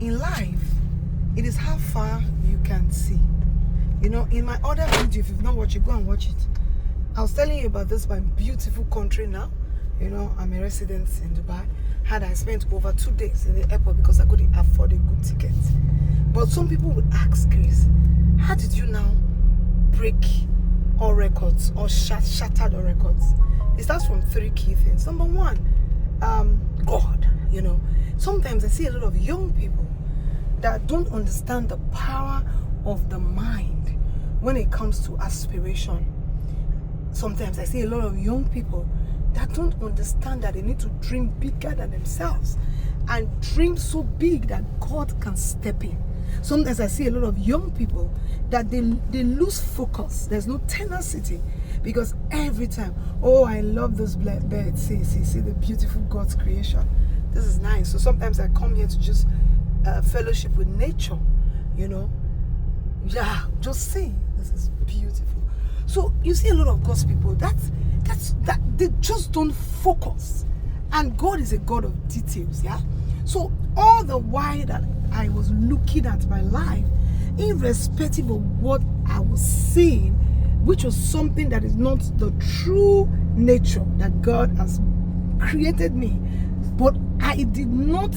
in life, it is how far you can see. You know, in my other video, if you've not watched it, go and watch it. I was telling you about this, my beautiful country now. You know, I'm a resident in Dubai. I spent over 2 days in the airport because I couldn't afford a good ticket. But some people would ask, Grace, how did you now break all records or shattered all records? It starts from 3 key things. Number 1, God. You know, sometimes I see a lot of young people that don't understand the power of the mind when it comes to aspiration. Sometimes I see a lot of young people that don't understand that they need to dream bigger than themselves and dream so big that God can step in. Sometimes I see a lot of young people that they lose focus. There's no tenacity because every time, oh, I love those black birds. See the beautiful God's creation. This is nice. So sometimes I come here to just fellowship with nature, you know. Yeah, just see. This is beautiful. So you see a lot of God's people that they just don't focus, and God is a God of details. Yeah. So all the while that I was looking at my life, irrespective of what I was seeing, which was something that is not the true nature that God has created me, but I did not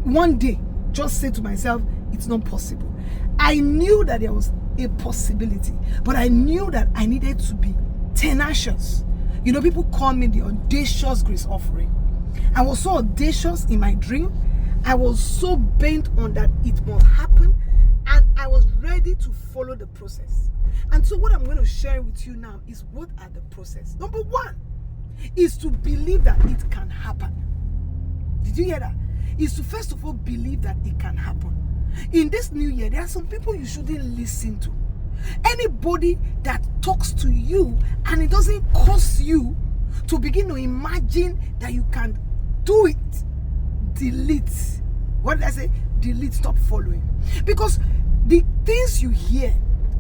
one day just say to myself, it's not possible. I knew that there was a possibility, but I knew that I needed to be tenacious. You know, people call me the audacious grace offering. I was so audacious in my dream. I was so bent on that it must happen, and I was ready to follow the process. And so what I'm going to share with you now is what are the process. Number 1 is to believe that it can happen. Did you hear that? Is to first of all believe that it can happen. In this new year, there are some people you shouldn't listen to. Anybody that talks to you and it doesn't cause you to begin to imagine that you can do it, delete. What did I say? Delete, stop following. Because the things you hear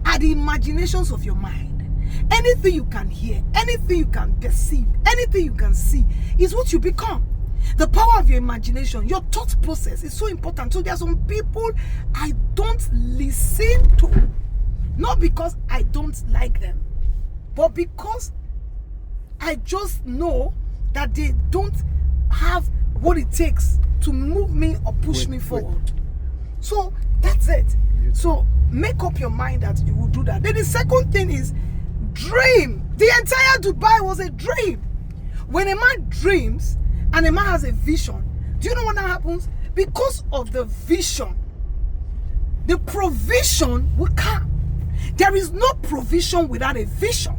are the imaginations of your mind. Anything you can hear, anything you can perceive, anything you can see is what you become. The power of your imagination, your thought process is so important. So there are some people I don't listen to. Not because I don't like them, but because I just know that they don't have what it takes to move me or push me forward. So that's it. So make up your mind that you will do that. Then the second thing is dream. The entire Dubai was a dream. When a man dreams and a man has a vision, do you know what that happens? Because of the vision, the provision will come. There is no provision without a vision.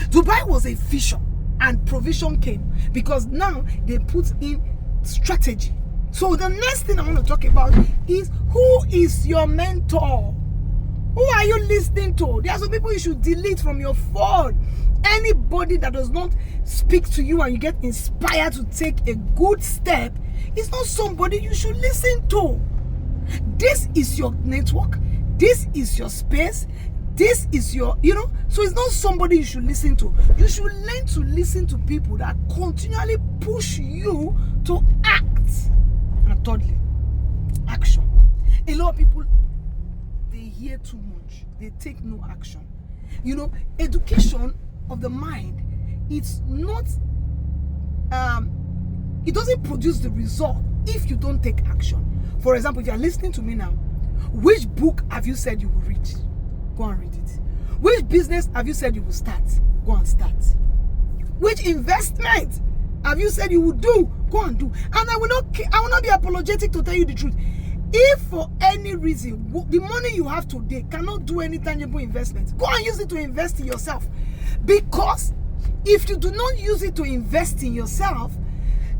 Dubai was a vision and provision came because now they put in strategy. So the next thing I want to talk about is, who is your mentor? Who are you listening to? There are some people you should delete from your phone. Anybody that does not speak to you and you get inspired to take a good step is not somebody you should listen to. This is your network. This is your space. This is your, so it's not somebody you should listen to. You should learn to listen to people that continually push you to act. And thirdly, action. A lot of people, they hear too much. They take no action. Education of the mind, it's not, it doesn't produce the result if you don't take action. For example, if you are listening to me now, which book have you said you will read? Go and read it. Which business have you said you will start? Go and start. Which investment have you said you will do? Go and do. And I will not be apologetic to tell you the truth. If for any reason the money you have today cannot do any tangible investment, go and use it to invest in yourself. Because if you do not use it to invest in yourself,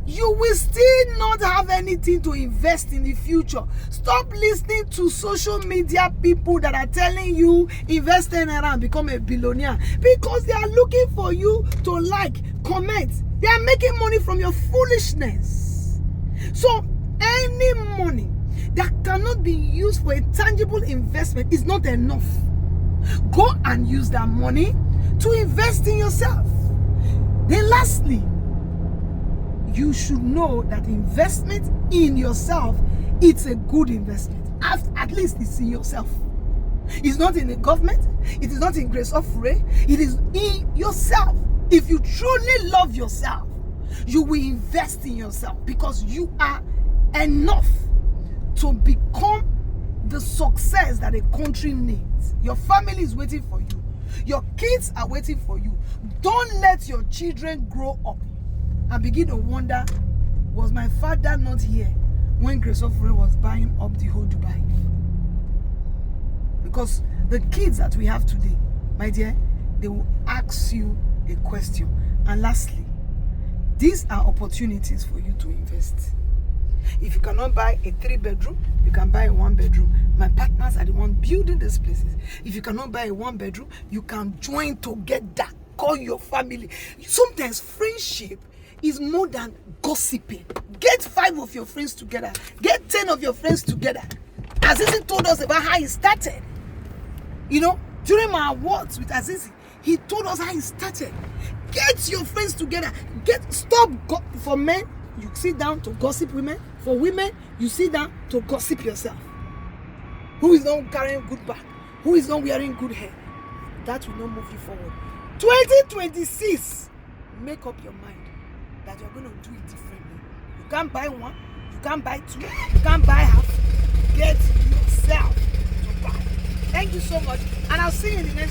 you will still not have anything to invest in the future. Stop listening to social media people that are telling you invest in and become a billionaire, because they are looking for you to comment. They are making money from your foolishness. So any money that cannot be used for a tangible investment is not enough. Go and use that money to invest in yourself. Then lastly, you should know that investment in yourself, it's a good investment. At least it's in yourself. It's not in the government. It is not in Grace Ofure. It is in yourself. If you truly love yourself, you will invest in yourself, because you are enough to become the success that a country needs. Your family is waiting for you. Your kids are waiting for you. Don't let your children grow up and begin to wonder, was my father not here when Grace Ofure was buying up the whole Dubai? Because the kids that we have today, my dear, they will ask you a question. And lastly, these are opportunities for you to invest. If you cannot buy a 3-bedroom, you can buy a 1-bedroom. My partners are the ones building these places. If you cannot buy a 1-bedroom, you can join together. Call your family. Sometimes friendship is more than gossiping. Get 5 of your friends together. Get 10 of your friends together. Azizi told us about how he started. You know, during my awards with Azizi, he told us how he started. Get your friends together. For men, you sit down to gossip women. For women, you sit down to gossip yourself. Who is not carrying good bag? Who is not wearing good hair? That will not move you forward. 2026, make up your mind that you're going to do it differently. You can't buy 1, you can't buy 2, you can't buy half. Get yourself to buy. Thank you so much, and I'll see you in the next